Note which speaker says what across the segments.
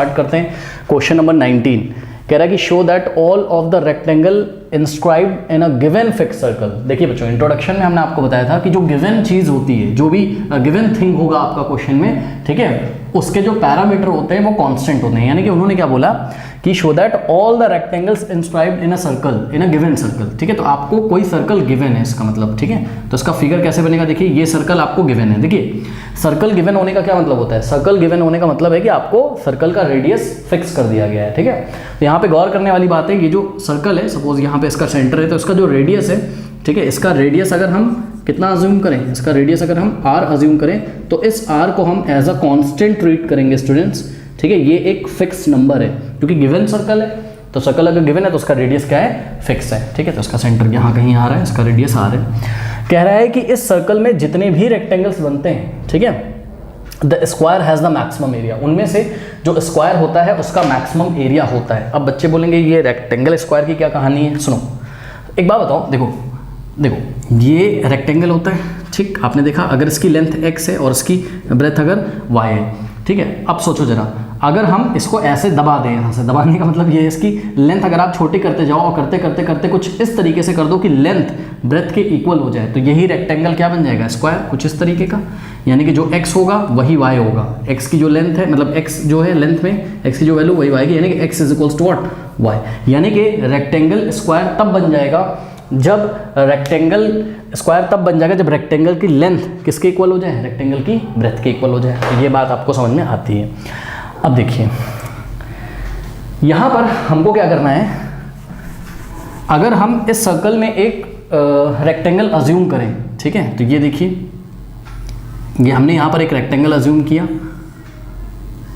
Speaker 1: Start करते हैं। Question number 19 कह रहा है कि show that all of the rectangle inscribed in a given fix circle. देखिए बच्चों, इंट्रोडक्शन में हमने आपको बताया था कि जो गिवन चीज होती है, जो भी गिवन थिंग होगा आपका क्वेश्चन में, ठीक है, उसके जो पैरामीटर होते हैं वो कांस्टेंट होते हैं। यानी कि उन्होंने क्या बोला कि show that all the rectangles inscribed in a circle, in a given circle. ठीक है, तो आपको कोई सर्कल गिवन है इसका मतलब, ठीक है, तो इसका फिगर कैसे बनेगा? देखिए ये सर्कल आपको गिवन है। देखिए सर्कल गिवन होने का क्या मतलब होता है? सर्कल गिवन होने का मतलब है कि आपको सर्कल का रेडियस फिक्स कर दिया गया है। ठीक है, तो यहाँ पे गौर करने वाली बात है, ये जो सर्कल है, सपोज यहाँ पे इसका सेंटर है, तो इसका जो रेडियस है, ठीक है, इसका रेडियस अगर हम कितना अज्यूम करें, इसका रेडियस अगर हम r अज्यूम करें, तो इस r को हम एज अ कांस्टेंट ट्रीट करेंगे स्टूडेंट्स। ठीक है, ये एक फिक्स नंबर है क्योंकि गिवन सर्कल है, तो सर्कल अगर गिवन है तो उसका रेडियस क्या है? फिक्स है। ठीक है, तो इसका सेंटर यहाँ कहीं आ रहा है, इसका रेडियस r है। कह रहा है कि इस सर्कल में जितने भी रेक्टेंगल्स बनते हैं, ठीक है, the square has the maximum area, उनमें से जो स्क्वायर होता है उसका मैक्सिमम एरिया होता है। अब बच्चे बोलेंगे ये रेक्टेंगल स्क्वायर की क्या कहानी है? सुनो एक बात बताओ, देखो ये रेक्टेंगल होता है, ठीक, आपने देखा, अगर इसकी लेंथ x है और इसकी ब्रेथ अगर y है, ठीक है। अब सोचो जरा, अगर हम इसको ऐसे दबा दें, यहाँ से दबाने का मतलब ये है इसकी लेंथ अगर आप छोटी करते जाओ और करते करते करते कुछ इस तरीके से कर दो कि लेंथ ब्रेथ के इक्वल हो जाए, तो यही रेक्टेंगल क्या बन जाएगा? स्क्वायर, कुछ इस तरीके का। यानी कि जो x होगा वही y होगा, x की जो लेंथ है, मतलब x जो है लेंथ में x की जो वैल्यू वही y की, यानी कि x is equals to what? y। यानी कि रेक्टेंगल स्क्वायर तब बन जाएगा जब रेक्टेंगल स्क्वायर तब बन जाएगा जब रेक्टेंगल की लेंथ किसके इक्वल हो जाए? रेक्टेंगल की ब्रेथ के इक्वल हो जाए। तो ये बात आपको समझ में आती है। अब देखिए यहाँ पर हमको क्या करना है, अगर हम इस सर्कल में एक रेक्टेंगल अज्यूम करें, ठीक है, तो ये देखिए, ये हमने यहाँ पर एक रेक्टेंगल अज्यूम किया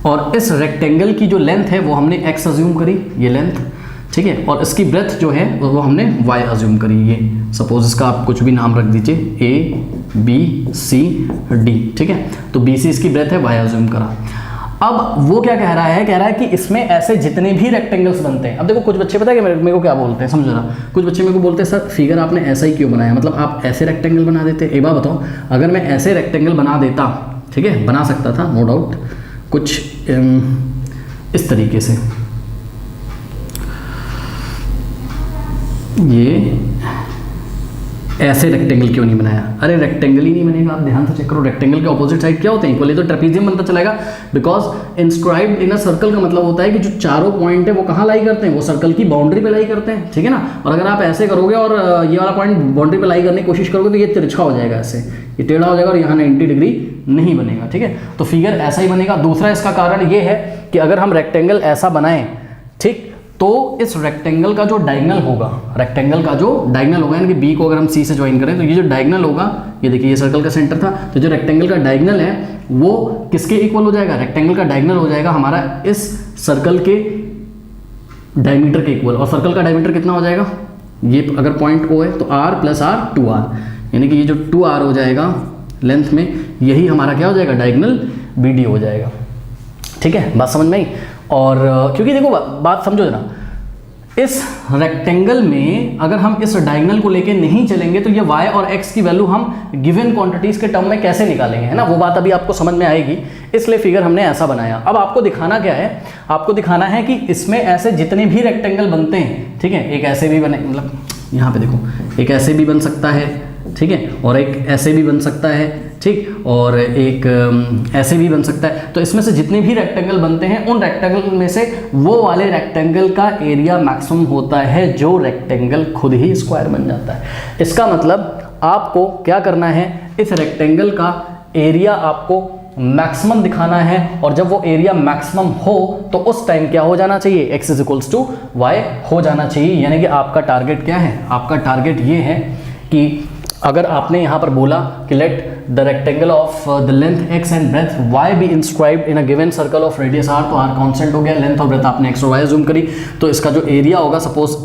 Speaker 1: और इस रेक्टेंगल की जो लेंथ है वो हमने x अज्यूम करी, ये लेंथ, ठीक है, और इसकी ब्रेथ जो है वो हमने y अज्यूम करी। ये सपोज इसका आप कुछ भी नाम रख दीजिए, a b c d, ठीक है, तो b c इसकी ब्रेथ है, y अज्यूम करा। अब वो क्या कह रहा है? कह रहा है कि इसमें ऐसे जितने भी रेक्टेंगल्स बनते हैं। अब देखो कुछ बच्चे पता है कि मेरे को क्या बोलते हैं, समझो ना, कुछ बच्चे मेरे को बोलते हैं सर फिगर आपने ऐसा ही क्यों बनाया, मतलब आप ऐसे रेक्टेंगल बना देते। एक बात बताओ, अगर मैं ऐसे रेक्टेंगल बना देता, ठीक है, बना सकता था नो डाउट, कुछ इस तरीके से, ये ऐसे रेक्टेंगल क्यों नहीं बनाया? अरे रेक्टेंगल ही नहीं बनेगा, आप ध्यान से चेक करो, रेक्टेंगल के ऑपोजिट साइड क्या होते हैं? इक्वल, तो ट्रेपीजियम बनता चलेगा, because inscribed in a circle का मतलब होता है कि जो चारों पॉइंट है वो कहाँ लाई करते हैं? वो सर्कल की बाउंड्री पे लाई करते हैं, ठीक है ना। और अगर आप ऐसे करोगे और ये वाला पॉइंट बाउंड्री पे लाई करने की कोशिश करोगे तो ये तिरछा हो जाएगा, ऐसे ये टेढ़ा हो जाएगा और यहाँ 90 डिग्री नहीं बनेगा, ठीक है, तो फिगर ऐसा ही बनेगा। दूसरा इसका कारण ये है कि अगर हम रेक्टेंगल ऐसा बनाएं, ठीक, तो इस रेक्टेंगल का जो डायगोनल होगा, रेक्टेंगल का जो डायगोनल होगा, यानी कि बी को अगर हम सी से ज्वाइन करें तो ये जो डायगोनल होगा, ये देखिए ये सर्कल का सेंटर था, तो जो रेक्टेंगल का डायगोनल है वो किसके इक्वल हो जाएगा? रेक्टेंगल का डायगोनल हो जाएगा हमारा इस सर्कल के डायमीटर के इक्वल। और सर्कल का डायमीटर कितना हो जाएगा? ये अगर पॉइंट O है तो r प्लस r 2r, यानी कि ये जो 2r हो जाएगा लेंथ में, यही हमारा क्या हो जाएगा? डायगोनल BD हो जाएगा। ठीक है, बात समझ में आई? और क्योंकि देखो बात समझो ना, इस रेक्टेंगल में अगर हम इस डायगोनल को लेके नहीं चलेंगे तो ये y और x की वैल्यू हम गिवन क्वांटिटीज के टर्म में कैसे निकालेंगे, है ना, वो बात अभी आपको समझ में आएगी। इसलिए फिगर हमने ऐसा बनाया। अब आपको दिखाना क्या है? आपको दिखाना है कि इसमें ऐसे जितने भी रेक्टेंगल बनते हैं, ठीक है, एक ऐसे भी बने, मतलब यहाँ पे देखो, एक ऐसे भी बन सकता है, ठीक है, और एक ऐसे भी बन सकता है, ठीक, और एक ऐसे भी बन सकता है। तो इसमें से जितने भी रेक्टेंगल बनते हैं उन रेक्टेंगल में से वो वाले रेक्टेंगल का एरिया मैक्सिमम होता है जो रेक्टेंगल खुद ही स्क्वायर बन जाता है। इसका मतलब आपको क्या करना है? इस रेक्टेंगल का एरिया आपको मैक्सिमम दिखाना है, और जब वो एरिया मैक्सिमम हो तो उस टाइम क्या हो जाना चाहिए? x is equals to y हो जाना चाहिए। यानी कि आपका टारगेट क्या है? आपका टारगेट ये है कि अगर आपने यहाँ पर बोला कि let the rectangle of the length x and breadth y be inscribed in a given circle of radius r, तो r कांस्टेंट हो गया, लेंथ और ब्रेथ आपने x और y जूम करी, तो इसका जो एरिया होगा, suppose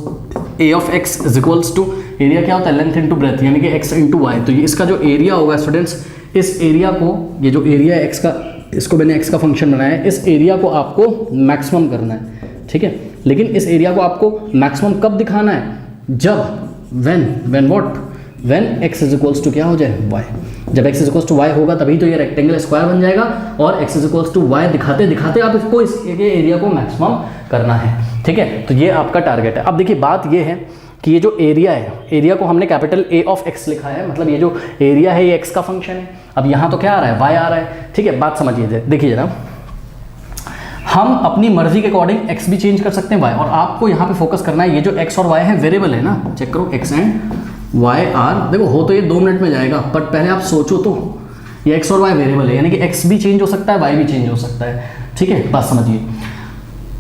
Speaker 1: a of x is equals to, area क्या होता है? लेंथ इंटू ब्रेथ, यानी कि x इंटू y। तो ये इसका जो एरिया होगा स्टूडेंट्स, इस एरिया को, ये जो एरिया है x का, इसको मैंने x का फंक्शन बनाया है, इस एरिया को आपको मैक्सिमम करना है, ठीक है। लेकिन इस एरिया को आपको मैक्सिमम कब दिखाना है? जब when what? When x is equals to क्या हो जाए? y। जब x is equal to y होगा तभी तो ये रेक्टेंगल स्क्वायर बन जाएगा, और x is equal to y दिखाते दिखाते आप इसको इस एरिया को मैक्सिमम करना है, ठीक है। तो ये आपका टारगेट है। अब देखिए बात ये है कि ये जो एरिया है, एरिया को हमने कैपिटल A ऑफ x लिखा है, मतलब ये जो एरिया है ये x का फंक्शन है। अब यहाँ तो क्या आ रहा है, y आ रहा है, ठीक है। बात समझिए, देखिए जरा, हम अपनी मर्जी के अकॉर्डिंग x भी चेंज कर सकते हैं y, और आपको यहाँ पे फोकस करना है ये जो x और y है वेरिएबल है ना, चेक करो x एंड y आर, देखो हो तो ये 2 मिनट में जाएगा, बट पहले आप सोचो तो ये x और y वेरिएबल है, यानी कि x भी चेंज हो सकता है, y भी चेंज हो सकता है, ठीक है। बात समझिए,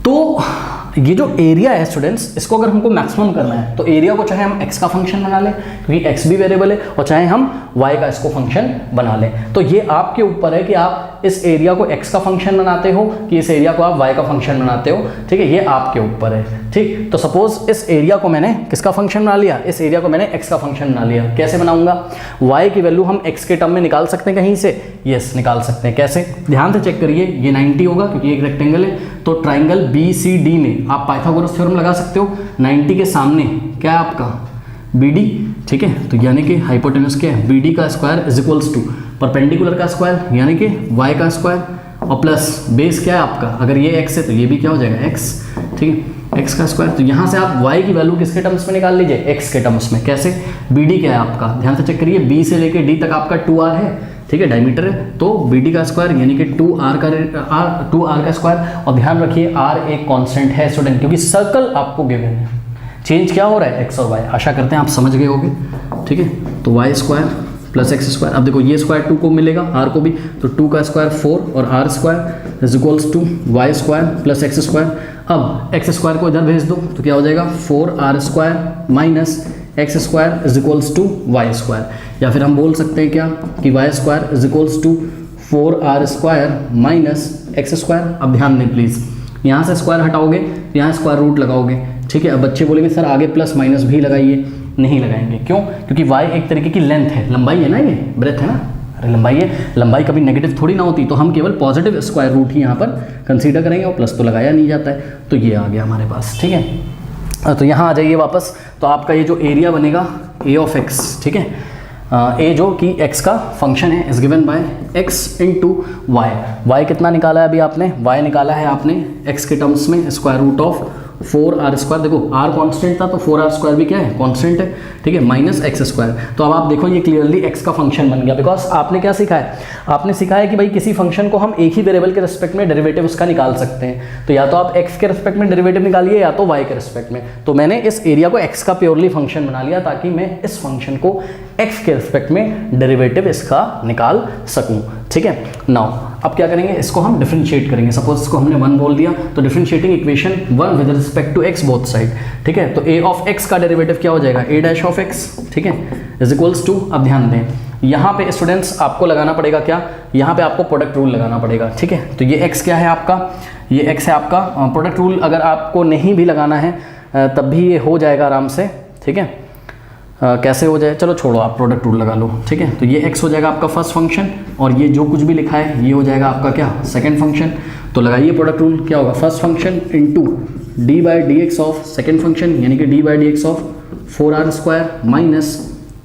Speaker 1: तो ये जो एरिया है स्टूडेंट्स, इसको अगर हमको मैक्सिमम करना है तो एरिया को चाहे हम x का फंक्शन बना लें क्योंकि x भी वेरिएबल है, और चाहे हम y का इसको फंक्शन बना लें। तो ये आपके ऊपर है कि आप इस एरिया को x का फंक्शन बनाते हो कि इस एरिया को आप y का फंक्शन बनाते हो, ठीक है। ये आपके ऊपर है, ठीक। तो सपोज इस एरिया को मैंने किसका फंक्शन बना लिया, इस एरिया को मैंने x का फंक्शन बना लिया। कैसे बनाऊंगा, y की वैल्यू हम x के टर्म में निकाल सकते हैं कहीं से, यस निकाल सकते हैं। कैसे, ध्यान से चेक करिए, ये 90 होगा क्योंकि एक रेक्टेंगल है, तो ट्राइंगल BCD में आप पाइथागोरस थ्योरम लगा सकते हो। 90 के सामने क्या है आपका BD, ठीक है। तो यानी कि हाइपोटेनस क्या है, BD का square is equals to perpendicular का स्क्वायर यानी कि y का स्क्वायर, और प्लस बेस क्या है आपका, अगर ये x है तो ये भी क्या हो जाएगा x, ठीक है, x का स्क्वायर। तो यहाँ से आप y की वैल्यू किसके टर्म्स में निकाल लीजिए, x के टर्म्स में। कैसे, BD क्या है आपका, ध्यान से चेक करिए, B से लेके D तक आपका 2r है, ठीक है, डायमीटर है, तो BD का स्क्वायर यानी कि 2r का स्क्वायर। और ध्यान रखिए r एक कांस्टेंट है स्टूडेंट, क्योंकि सर्कल आपको गिवन है, चेंज क्या हो रहा है x और y, आशा करते हैं आप समझ गए होंगे, ठीक है। तो y square plus x square, अब देखो ये स्क्वायर 2 को मिलेगा, r को भी, तो 2 का स्क्वायर 4 और r square is equals to y square plus x square. अब x स्क्वायर को इधर भेज दो तो क्या हो जाएगा, 4r square minus x square is equals to y square, या फिर हम बोल सकते हैं क्या कि y square is equals to 4r square minus x square. अब ध्यान दें प्लीज़, यहाँ से स्क्वायर हटाओगे तो यहाँ स्क्वायर रूट लगाओगे, ठीक है। अब बच्चे बोलेंगे सर आगे प्लस माइनस भी लगाइए, नहीं लगाएंगे, क्यों, क्योंकि y एक तरीके की लेंथ है, लंबाई है ना, ये ब्रेथ है ना, अरे लंबाई है, लंबाई कभी नेगेटिव थोड़ी ना होती, तो हम केवल पॉजिटिव स्क्वायर रूट ही यहाँ पर कंसीडर करेंगे, और प्लस तो लगाया नहीं जाता है। तो ये आ गया हमारे पास, ठीक है। तो यहाँ आ जाइए वापस, तो आपका ये जो एरिया बनेगा a ऑफ x, ठीक है, a जो कि x का फंक्शन है is given by x into y. Y कितना निकाला है अभी आपने, y निकाला है आपने x के टर्म्स में square root of 4r square, देखो r कांस्टेंट था तो 4r स्क्वायर भी क्या है, कांस्टेंट है, ठीक है, माइनस x स्क्वायर। तो अब आप देखो ये क्लियरली x का फंक्शन बन गया, बिकॉज आपने क्या सीखा है, आपने सीखा है कि भाई किसी फंक्शन को हम एक ही वेरिएबल के रिस्पेक्ट में डेरिवेटिव उसका निकाल सकते हैं। तो या तो आप x के रिस्पेक्ट में डेरिवेटिव निकालिए या तो y के रिस्पेक्ट में। तो मैंने इस एरिया को x का प्योरली फंक्शन बना लिया ताकि मैं इस फंक्शन को x के रिस्पेक्ट में डेरिवेटिव इसका निकाल सकूँ, ठीक है। नाउ अब क्या करेंगे, इसको हम डिफरेंशिएट करेंगे। सपोज इसको हमने 1 बोल दिया तो differentiating equation 1 with respect to x both side, ठीक है। तो a ऑफ x का डेरिवेटिव क्या हो जाएगा, a डैश ऑफ x, ठीक है, इज इक्वल्स टू, अब ध्यान दें यहाँ पे स्टूडेंट्स आपको लगाना पड़ेगा क्या, यहाँ पे आपको प्रोडक्ट रूल लगाना पड़ेगा, ठीक है। तो ये x क्या है आपका, ये x है आपका, प्रोडक्ट रूल अगर आपको नहीं भी लगाना है तब भी ये हो जाएगा आराम से, ठीक है। कैसे हो जाए, चलो छोड़ो, आप प्रोडक्ट रूल लगा लो, ठीक है। तो ये x हो जाएगा आपका फर्स्ट फंक्शन, और ये जो कुछ भी लिखा है ये हो जाएगा आपका क्या, सेकंड फंक्शन। तो लगाइए प्रोडक्ट रूल, क्या होगा, first function into d by d x of second function यानी कि d by d x of 4r square minus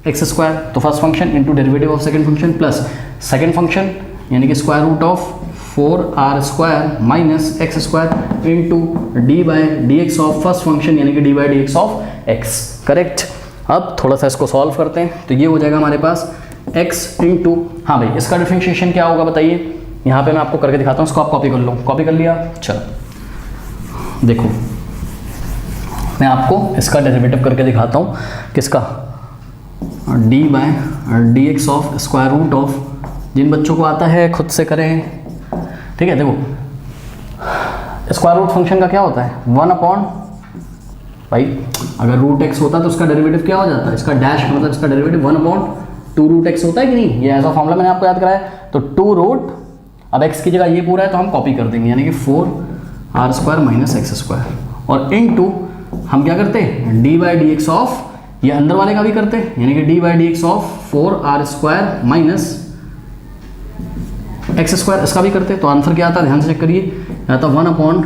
Speaker 1: x square. तो first function into derivative of second function plus second function यानी कि square root of 4r square minus x square into d by d x of first function यानी कि d by d x of x, correct. अब थोड़ा सा इसको solve करते हैं, तो ये हो जाएगा हमारे पास x इंटू, हाँ भाई इसका डिफरेंशिएशन क्या होगा बताइए, यहाँ पे मैं आपको करके दिखाता हूँ, इसको आप कॉपी कर लो, कॉपी कर लिया, चलो देखो मैं आपको इसका डेरिवेटिव करके दिखाता हूँ, किसका, d by d x of square root of, जिन बच्चों को आता है खुद से करें, ठीक है। देखो स्क्वायर रूट फंक्शन का क्या होता है, 1 अपॉन, भाई अगर रूट एक्स होता है तो उसका डेरिवेटिव क्या हो जाता है, इसका डैश का मतलब इसका डेरिवेटिव 1 अपॉन 2 रूट एक्स होता है कि नहीं, ये ऐसा फॉर्मूला मैंने आपको याद कराया। तो 2 रूट, अब x की जगह ये पूरा है तो हम कॉपी कर देंगे यानी कि 4r square minus x square, और इनटू हम क्या करते हैं, D by d x of, ये अंदर वाले का भी करते हैं यानी कि d by d x of 4r square minus x square, इसका भी करते हैं। तो आंसर क्या आता है, ध्यान से चेक करिए, आता 1 upon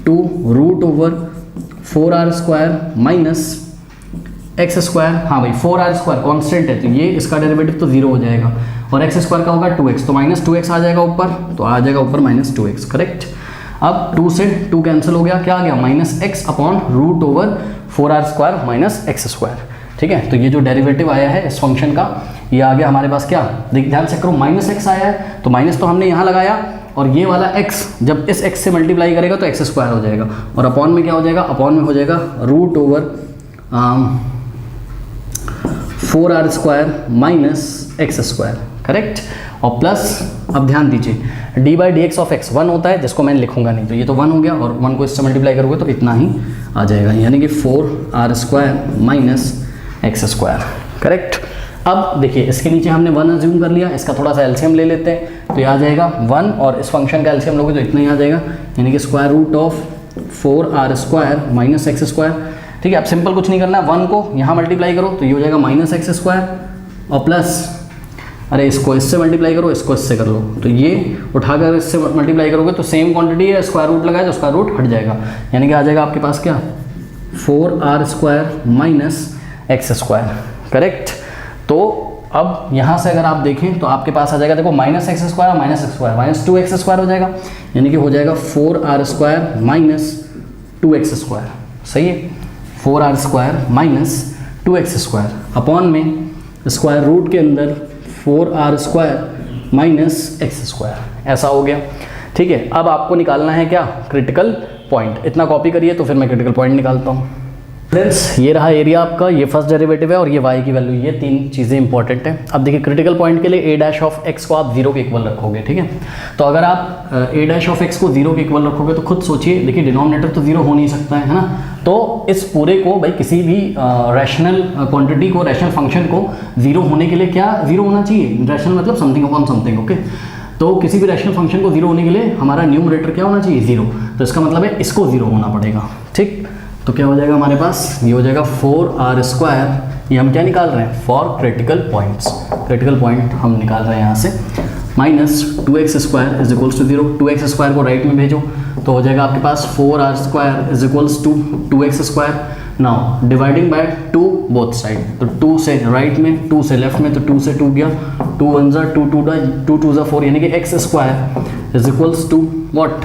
Speaker 1: 2 root over 4r square minus x square, हाँ भाई 4r स्क्वायर कॉन्स्टेंट है तो ये इसका डेरिवेटिव तो 0 हो जाएगा, और एक्स स्क्वायर का होगा 2x, तो माइनस 2x आ जाएगा ऊपर, तो आ जाएगा ऊपर माइनस 2x, करेक्ट। अब 2 से 2 कैंसिल हो गया, क्या आ गया minus x upon root over 4r square minus x square, ठीक है। तो ये जो डेरिवेटिव आया है इस फंक्शन का, ये आ गया हमारे पास क्या, ध्यान से करो, माइनस एक्स आया है तो माइनस तो हमने यहाँ लगाया, और ये वाला x जब इस x से मल्टीप्लाई करेगा तो एक्स स्क्वायर हो जाएगा, और अपॉन में क्या हो जाएगा, अपॉन में हो जाएगा root over 4r square minus x square, correct. और प्लस, अब ध्यान दीजिए d by d x of x 1 होता है, जिसको मैं लिखूंगा नहीं, तो ये तो 1 हो गया, और 1 को इससे मल्टीप्लाई करोगे तो इतना ही आ जाएगा, यानी कि 4r square minus x square, correct. अब देखिए इसके नीचे हमने 1 अज्यूम कर लिया, इसका थोड़ा सा एलसीएम ले लेते हैं, तो ये आ जाएगा 1, और इस फंक्शन का एलसीएम लोगे तो इतना ही आ जाएगा, यानी कि square root of 4r square minus x square, ठीक है। अब सिंपल कुछ नहीं करना है, 1 को यहाँ मल्टीप्लाई करो तो ये हो जाएगा माइनस एक्स स्क्वायर, और प्लस, अरे इसको इससे मल्टीप्लाई करो, इसको इससे कर लो, तो ये उठाकर इससे मल्टीप्लाई करोगे तो सेम क्वांटिटी है, स्क्वायर रूट लगाए तो स्क्वायर रूट हट जाएगा, यानी कि आ जाएगा आपके पास क्या 4r square minus x square, correct. तो अब यहाँ से अगर आप देखें तो आपके पास आ जाएगा, देखो minus x square minus x square minus 2x square हो जाएगा, यानी कि हो जाएगा 4r square minus 2x square, सही है, 4r square minus 2x square, upon में स्क्वायर रूट के अंदर 4r square minus x square, ऐसा हो गया, ठीक है। अब आपको निकालना है क्या, क्रिटिकल पॉइंट, इतना कॉपी करिए तो फिर मैं क्रिटिकल पॉइंट निकालता हूँ। फ्रेंड्स ये रहा एरिया आपका, ये फर्स्ट डेरिवेटिव है, और ये y की वैल्यू, ये 3 चीज़ें इंपॉर्टेंट हैं। अब देखिए क्रिटिकल पॉइंट के लिए a डैश ऑफ x को आप 0 के इक्वल रखोगे, ठीक है। तो अगर आप a डैश ऑफ x को 0 के इक्वल रखोगे तो खुद सोचिए, देखिए डिनोमिनेटर तो 0 हो नहीं सकता है ना, तो इस पूरे को भाई किसी भी रैशनल क्वांटिटी को, रैशनल फंक्शन को 0 होने के लिए क्या 0 होना चाहिए, रैशनल मतलब समथिंग अपॉन समथिंग, ओके। तो किसी भी रैशनल फंक्शन को 0 होने के लिए हमारा न्यूमरेटर क्या होना चाहिए, 0, तो इसका मतलब है इसको 0 होना पड़ेगा, ठीक। तो क्या हो जाएगा हमारे पास, ये हो जाएगा 4r स्क्वायर, ये हम क्या निकाल रहे हैं, for critical points, critical point हम निकाल रहे हैं यहाँ से, minus 2x square is equals to 0, 2x square को राइट में भेजो तो हो जाएगा आपके पास 4r square is equals to 2x square, now dividing by 2 both side, तो 2 से राइट में 2 से लेफ्ट में, तो 2 से 2 गया, 2 1 जा 2 2 2 जा 4, यानी कि x square is equals to what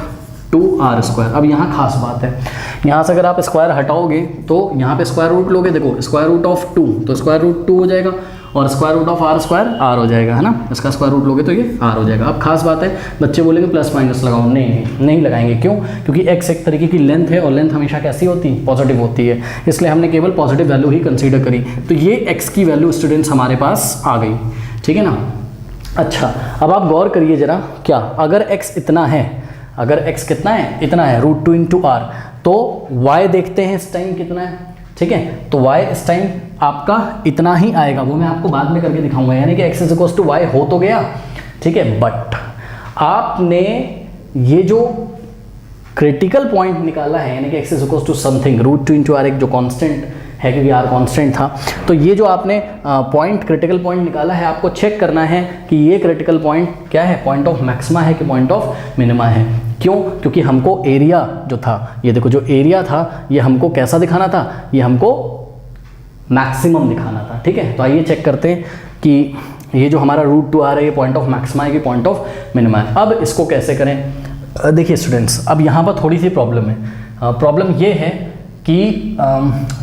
Speaker 1: 2r square. अब यहाँ खास बात है, यहाँ से अगर आप स्क्वायर हटाओगे तो यहाँ पे स्क्वायर रूट लोगे, देखो स्क्वायर रूट ऑफ 2 तो स्क्वायर रूट 2 हो जाएगा, और square root of r square r हो जाएगा, है ना, इसका स्क्वायर रूट लोगे तो ये r हो जाएगा। अब खास बात है, बच्चे बोलेंगे प्लस माइनस लगाओ, नहीं लगाएंगे, क्यों, क्योंकि x एक तरीके की लेंथ है, और लेंथ हमेशा कैसी होती है, पॉजिटिव होती है, इसलिए हमने केवल पॉजिटिव वैल्यू ही कंसीडर करी, तो ये x की वैल्यू स्टूडेंट्स हमारे पास आ गई, ठीक है ना। अच्छा अब आप गौर करिए जरा, क्या अगर x इतना है, अगर x कितना है, इतना है, √2 इंटू r, तो y देखते हैं इस टाइम कितना है, ठीक है, तो y इस टाइम आपका इतना ही आएगा, वो मैं आपको बाद में करके दिखाऊंगा, यानी कि x is equal to y हो तो गया, ठीक है। बट आपने ये जो क्रिटिकल पॉइंट निकाला है, यानी कि x is equal to something √2 into r, एक जो कांस्टेंट है क्योंकि r कांस्टेंट था, तो ये जो आपने पॉइंट क्रिटिकल पॉइंट निकाला है, आपको चेक करना है कि ये क्रिटिकल पॉइंट क्या है, पॉइंट ऑफ मैक्सिमा है कि पॉइंट ऑफ मिनिमा है। क्यों, क्योंकि हमको एरिया जो था, ये देखो जो एरिया था ये हमको कैसा दिखाना था, ये हमको मैक्सिमम दिखाना था, ठीक है। तो आइए चेक करते हैं कि ये जो हमारा √2 आ रहा है ये पॉइंट ऑफ मैक्सिमा है कि पॉइंट ऑफ मिनिमा है। अब इसको कैसे करें, देखिए स्टूडेंट्स अब यहाँ पर थोड़ी सी प्रॉब्लम है, प्रॉब्लम ये है कि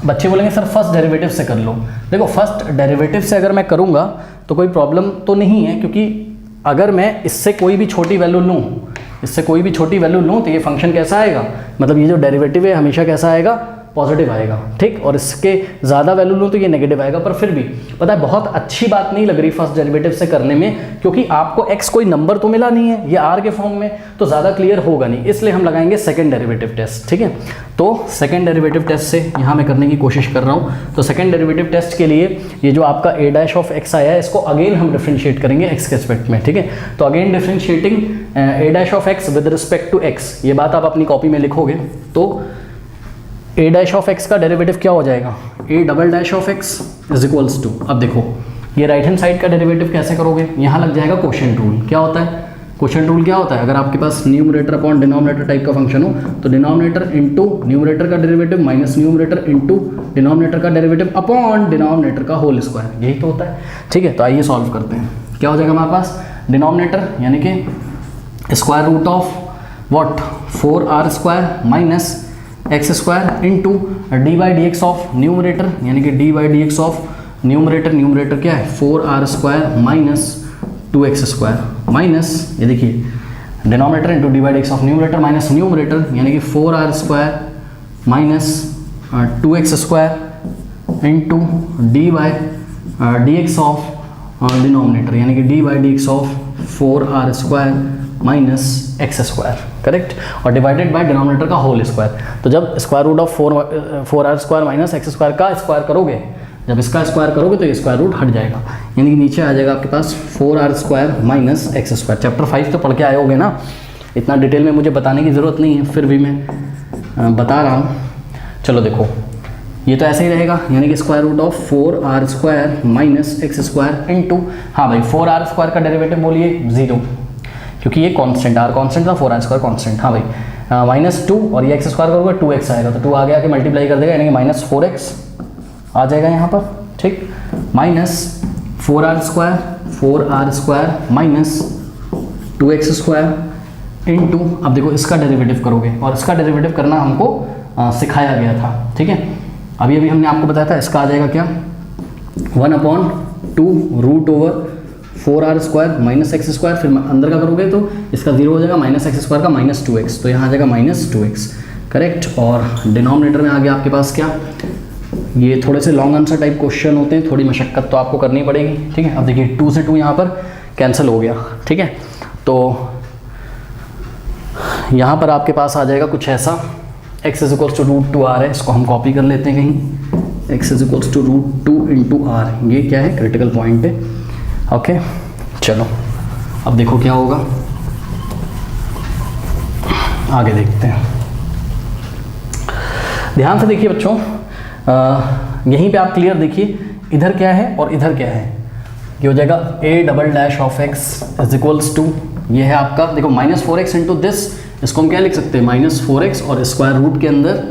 Speaker 1: बच्चे बोलेंगे सर फर्स्ट डेरिवेटिव से कर लो। देखो फर्स्ट डेरिवेटिव से अगर मैं करूँगा तो कोई प्रॉब्लम तो नहीं है, क्योंकि अगर मैं इससे कोई भी छोटी वैल्यू लूँ, इससे कोई भी छोटी वैल्यू लूँ तो ये फंक्शन कैसा आएगा, मतलब ये जो डेरिवेटिव है हमेशा कैसा आएगा, पॉजिटिव आएगा, ठीक। और इसके ज़्यादा वैल्यू लूँ तो ये नेगेटिव आएगा। पर फिर भी पता है बहुत अच्छी बात नहीं लग रही फर्स्ट डेरिवेटिव से करने में, क्योंकि आपको x कोई नंबर तो मिला नहीं है, ये r के फॉर्म में, तो ज़्यादा क्लियर होगा नहीं, इसलिए हम लगाएंगे सेकंड डेरिवेटिव टेस्ट, ठीक है। तो सेकंड डेरिवेटिव टेस्ट से यहाँ मैं करने की कोशिश कर रहा हूँ। तो सेकंड डेरिवेटिव टेस्ट के लिए ये जो आपका a डैश ऑफ x आया है, इसको अगेन हम डिफ्रेंशिएट करेंगे x के रिस्पेक्ट में, ठीक है। तो again differentiating a dash of x with respect to x, ये बात आप अपनी कॉपी में लिखोगे तो a डैश ऑफ x का डेरिवेटिव क्या हो जाएगा, a double dash of x is equals to, अब देखो ये राइट हैंड साइड का डेरिवेटिव कैसे करोगे, यहाँ लग जाएगा क्वोशिएंट रूल। क्या होता है क्वोशिएंट रूल, क्या होता है, अगर आपके पास न्यूमरेटर अपॉन डिनोमिनेटर टाइप का फंक्शन हो तो डिनोमिनेटर इंटू न्यूमरेटर का derivative minus numerator into denominator का डेरिवेटिव अपॉन डिनोमिनेटर का होल स्क्वायर, यही तो होता है, ठीक है। तो आइए सॉल्व करते हैं। क्या हो जाएगा हमारे पास, डिनोमिनेटर यानी कि square root of what 4r² minus x square into d by d x of numerator यानी कि d by d x of numerator क्या है 4r² माइनस 2x² माइनस ये देखिए denominator into d by d x of numerator minus numerator यानी कि 4r² minus 2x² into d by d x of denominator यानी कि d by d x of 4r² minus x², correct, और divided by denominator का whole square. तो जब square root of 4r² minus x² का square करोगे, जब इसका स्क्वायर करोगे तो ये स्क्वायर रूट हट जाएगा, यानी कि नीचे आ जाएगा आपके पास 4r² माइनस x²। चैप्टर 5 तो पढ़ के आए होगे ना, इतना डिटेल में मुझे बताने की ज़रूरत नहीं है, फिर भी मैं बता रहा हूँ। चलो देखो, ये तो ऐसे ही रहेगा, यानी कि square root of 4r² minus x² into, हाँ भाई 4r² का डेरिवेटिव बोलिए 0, क्योंकि ये कांस्टेंट, r कांस्टेंट था, 4r² कांस्टेंट, हाँ भाई माइनस 2 और ये x² करोगे 2x आएगा, तो 2 आगे आके मल्टीप्लाई कर देगा, यानी कि माइनस 4x आ जाएगा यहाँ पर, ठीक, minus 4r² minus 2x² into, अब देखो इसका डेरिवेटिव करोगे, और इसका डेरिवेटिव करना हमको सिखाया गया था, ठीक है, अभी हमने आपको बताया था, इसका आ जाएगा क्या 1/2 root over 4r² minus x², फिर अंदर का करोगे तो इसका 0 हो जाएगा, माइनस x² का माइनस 2x, तो यहाँ आ जाएगा माइनस 2x, करेक्ट, और डिनोमिनेटर में आ गया आपके पास क्या, ये थोड़े से लॉन्ग आंसर टाइप क्वेश्चन होते हैं, थोड़ी मशक्कत तो आपको करनी पड़ेगी, ठीक है। अब देखिए 2 से 2 यहाँ पर कैंसिल हो गया, ठीक है, तो यहाँ पर आपके पास आ जाएगा कुछ ऐसा, x is equals to √2r है, इसको हम कॉपी कर लेते हैं कहीं, x is equals to √2 into r, ये क्या है क्रिटिकल पॉइंट है, ओके। चलो अब देखो क्या होगा, आगे देखते हैं, ध्यान से देखिए बच्चों, यहीं पे आप क्लियर देखिए, इधर क्या है और इधर क्या है, ये हो जाएगा a double x is equals to, ये है आपका, देखो माइनस 4x इंटू दिस, इसको हम क्या लिख सकते हैं माइनस 4x, और स्क्वायर रूट के अंदर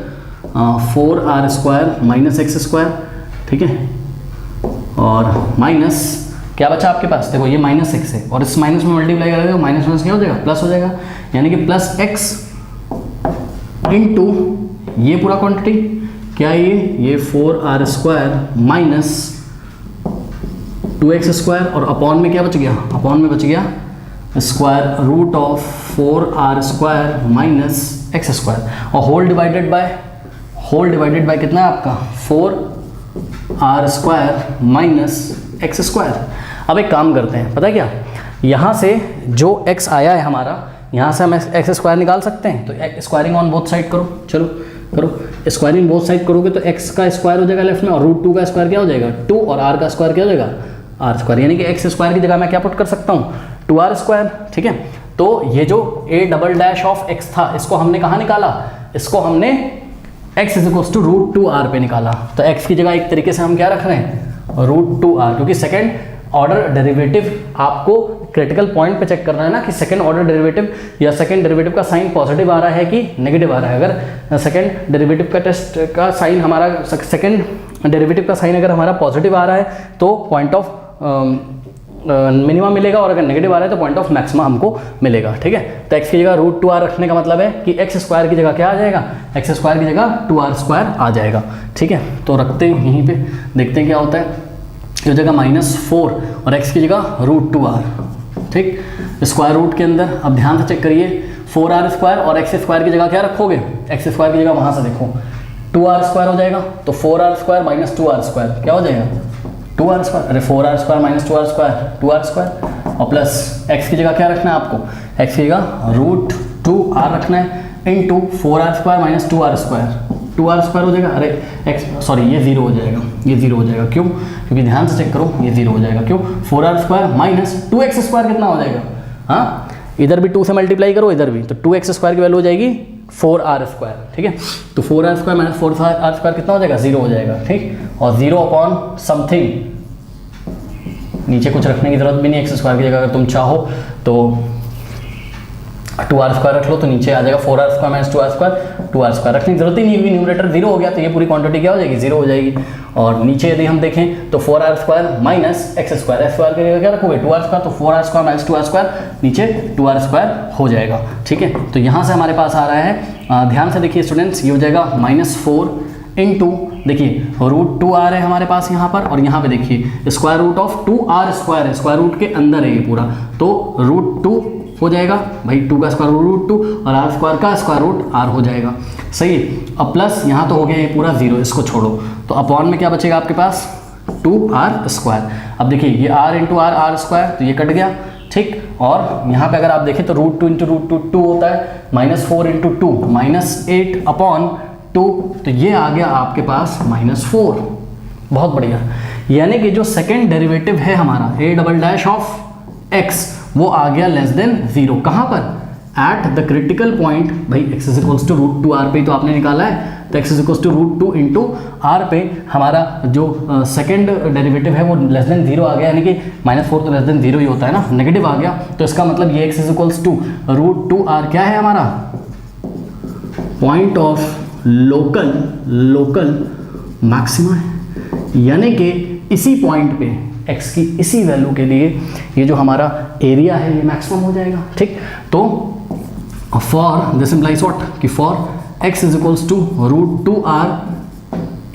Speaker 1: 4r² माइनस x², ठीक है, और माइनस क्या बचा आपके पास, देखो ये माइनस x है, और इस माइनस में मल्टीप्लाई करेंगे तो माइनस माइनस क्या हो जाएगा, प्लस हो जाएगा, यानी कि प्लस x इंटू ये पूरा क्वांटिटी क्या है, ये 4r² माइनस 2x², और अपॉन में क्या बच गया, अपॉन में बच गया square root of 4r² minus x², और होल डिवाइडेड बाय कितना है आपका 4r² माइनस x²। अब एक काम करते हैं, पता है क्या, यहाँ से जो x आया है हमारा, यहाँ से हम x² निकाल सकते हैं, तो स्क्वायरिंग ऑन बोथ साइड करो, चलो करो, स्क्वायरिंग बोथ साइड करोगे तो x का स्क्वायर हो जाएगा लेफ्ट में, और √2 का स्क्वायर क्या हो जाएगा 2, और r का स्क्वायर क्या हो जाएगा r², यानी कि x² की जगह मैं क्या पुट कर सकता हूँ 2r², ठीक है। तो ये जो a double dash of x था, इसको हमने कहाँ निकाला, इसको हमने x is equals to √2r पे निकाला, तो x की जगह एक तरीके से हम क्या रख रहे हैं √2r, क्योंकि सेकेंड ऑर्डर डेरिवेटिव आपको क्रिटिकल पॉइंट पे चेक करना है ना, कि सेकंड ऑर्डर डेरिवेटिव या सेकंड डेरिवेटिव का साइन पॉजिटिव आ रहा है कि नेगेटिव आ रहा है। अगर सेकंड डेरिवेटिव का टेस्ट का साइन हमारा, सेकंड डेरिवेटिव का साइन अगर हमारा पॉजिटिव आ रहा है तो पॉइंट ऑफ मिनिमम मिलेगा, और अगर नेगेटिव आ रहा है तो पॉइंट ऑफ मैक्सिमा हमको मिलेगा, ठीक है। तो x की जगह √2r रखने का मतलब है कि x² की जगह क्या आ जाएगा, x² की जगह 2r² आ जाएगा, ठीक है। तो रखते हैं यहीं पे, देखते हैं क्या होता है, ये जगह -4 और x की जगह √2r, ठीक, स्क्वायर रूट के अंदर। अब ध्यान से चेक करिए, 4r² और x² की जगह क्या रखोगे, x² की जगह वहाँ से देखो 2r² हो जाएगा, तो 4r² माइनस 2r² क्या हो जाएगा 2r², अरे 4r² माइनस 2r², और प्लस x की जगह क्या रखना है आपको, x की जगह √2r रखना है, इंटू 4r² माइनस 2r² हो जाएगा, अरे x सॉरी ये 0 हो जाएगा, ये 0 हो जाएगा, क्यों, क्योंकि ध्यान से चेक करो ये 0 हो जाएगा, क्यों, 4r² माइनस 2x² कितना हो जाएगा, हाँ इधर भी 2 से मल्टीप्लाई करो, इधर भी, तो 2x² की वैल्यू हो जाएगी 4r², ठीक है। तो 4r² माइनस 4r² कितना हो जाएगा 0 हो जाएगा, ठीक, और 0 अपॉन समथिंग, नीचे कुछ रखने की जरूरत भी नहीं, x² की जगह अगर तुम चाहो तो 2r² रख लो तो नीचे आ जाएगा 4r² माइनस 2r² रखने की जरूरत ही नहीं हुई, न्यूमरेटर 0 हो गया तो ये पूरी क्वांटिटी क्या हो जाएगी, 0 हो जाएगी। और नीचे यदि हम देखें तो 4r² माइनस x², x² के लिए क्या रखोगे 2r², तो 4r² माइनस 2r², नीचे 2r² हो जाएगा। ठीक है, तो यहाँ से हमारे पास आ रहा है, ध्यान से देखिए स्टूडेंट्स, ये हो जाएगा -4 इंटू, देखिए √2r है हमारे पास यहाँ पर, और यहाँ पे देखिए स्क्वायर रूट ऑफ 2r² है, स्क्वायर रूट के अंदर है ये पूरा, तो √2 हो जाएगा भाई, 2 का स्क्वायर रूट 2 और r² का स्क्वायर रूट r हो जाएगा। सही है, अब प्लस यहाँ तो हो गया ये पूरा 0, इसको छोड़ो, तो अपॉन में क्या बचेगा आपके पास 2r²। अब देखिए ये r इंटू r² तो ये कट गया, ठीक। और यहाँ पे अगर आप देखें तो √2 इंटू √2 2 होता है, -4 इंटू 2 -8 अपॉन 2, तो ये आ गया आपके पास -4। बहुत बढ़िया, यानी कि जो सेकेंड डेरिवेटिव है हमारा a डबल ऑफ x वो आ गया लेस देन 0। कहाँ पर, एट द क्रिटिकल पॉइंट, भाई x is equals to √2r पे तो आपने निकाला है, तो x is equals to √2 into r पे हमारा जो सेकेंड डेरिवेटिव है वो लेस देन 0 आ गया, यानी कि -4 तो लेस देन 0 ही होता है ना, नेगेटिव आ गया, तो इसका मतलब ये x is equals to √2r क्या है हमारा, पॉइंट ऑफ लोकल मैक्सिमा है, यानी कि इसी पॉइंट पे x की इसी वैल्यू के लिए ये जो हमारा एरिया है ये मैक्सिमम हो जाएगा। ठीक, तो फॉर दिस इम्प्लाइज व्हाट कि for x is equals to √2r,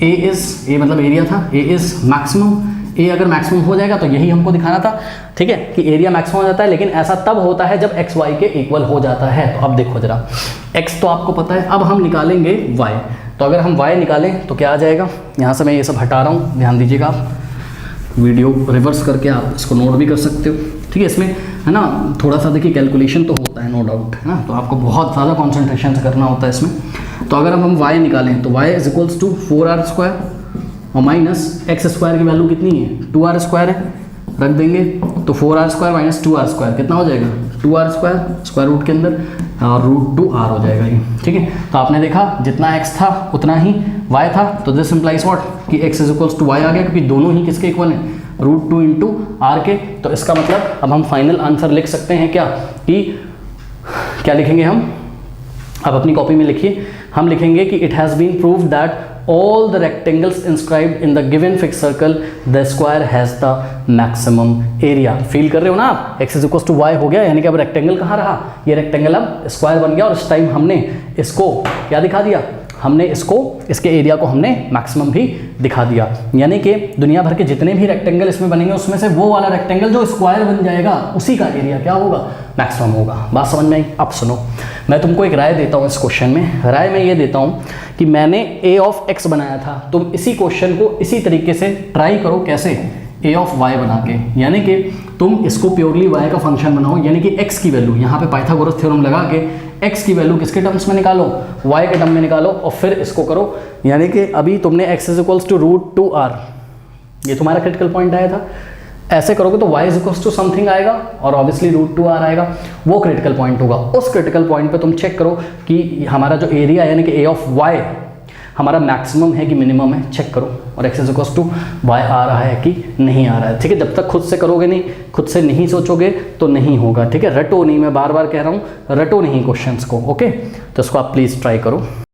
Speaker 1: a मतलब एरिया था, a इज मैक्सिमम, a अगर मैक्सिमम हो जाएगा तो यही हमको दिखाना था। ठीक है, कि एरिया मैक्सिमम हो जाता है, लेकिन ऐसा तब होता है जब x y के इक्वल हो जाता है। तो अब देखो जरा, x तो आपको पता है, अब हम निकालेंगे y। तो अगर हम y निकालें तो क्या आ जाएगा, यहाँ से मैं ये सब हटा रहा हूँ, ध्यान दीजिएगा आप, वीडियो रिवर्स करके आप इसको नोट भी कर सकते हो। ठीक है, इसमें है ना थोड़ा सा देखिए कैलकुलेशन तो होता है नो डाउट, है ना, तो आपको बहुत ज़्यादा कॉन्सेंट्रेशन से करना होता है इसमें। तो अगर हम y निकालें तो y is equals to 4r² और माइनस x² की वैल्यू कितनी है, 2r² है, रख देंगे, तो 4r² माइनस 2r² कितना हो जाएगा, 2r² स्क्वायर रूट के अंदर और √2r हो जाएगा ये। ठीक है, तो आपने देखा जितना x था उतना ही y था, तो दिस इम्प्लाइज व्हाट कि x is equals to y आ गया, क्योंकि दोनों ही किसके इक्वल हैं, √2 इंटू आर के। तो इसका मतलब अब हम फाइनल आंसर लिख सकते हैं क्या, कि क्या लिखेंगे हम, अब अपनी कॉपी में लिखिए, हम लिखेंगे कि it has been proved that all the rectangles inscribed in the given fixed circle the square has the maximum area। फील कर रहे हो ना आप, x is equal to y हो गया, यानी कि अब रेक्टेंगल कहाँ रहा, ये रेक्टेंगल अब स्क्वायर बन गया, और इस टाइम हमने इसको क्या दिखा दिया, हमने इसको, इसके एरिया को हमने मैक्सिमम भी दिखा दिया। यानी कि दुनिया भर के जितने भी रेक्टेंगल इसमें बनेंगे उसमें से वो वाला रेक्टेंगल जो स्क्वायर बन जाएगा उसी का एरिया क्या होगा, मैक्सिमम होगा। बात समझ में आई? अब सुनो, मैं तुमको एक राय देता हूँ इस क्वेश्चन में, राय मैं ये देता हूँ कि मैंने a ऑफ x बनाया था, तुम इसी क्वेश्चन को इसी तरीके से ट्राई करो, कैसे, a ऑफ y बना के, यानी कि तुम इसको प्योरली y का फंक्शन बनाओ, यानी कि x की वैल्यू यहाँ पे पाइथागोरस थ्योरम लगा के x की वैल्यू किसके टर्म्स में निकालो, y के टर्म में निकालो, और फिर इसको करो। यानी कि अभी तुमने x is equals to √2r, ये तुम्हारा क्रिटिकल पॉइंट आया था, ऐसे करोगे तो y is equals to something आएगा और ऑब्वियसली √2r आएगा, वो क्रिटिकल पॉइंट होगा। उस क्रिटिकल पॉइंट पे तुम चेक करो कि हमारा जो एरिया यानी कि a ऑफ y हमारा मैक्सिमम है कि मिनिमम है, चेक करो, और x is equals to y आ रहा है कि नहीं आ रहा है। ठीक है, जब तक खुद से करोगे नहीं, खुद से नहीं सोचोगे तो नहीं होगा। ठीक है, रटो नहीं, मैं बार बार कह रहा हूँ, रटो नहीं क्वेश्चंस को। ओके, तो इसको आप प्लीज़ ट्राई करो।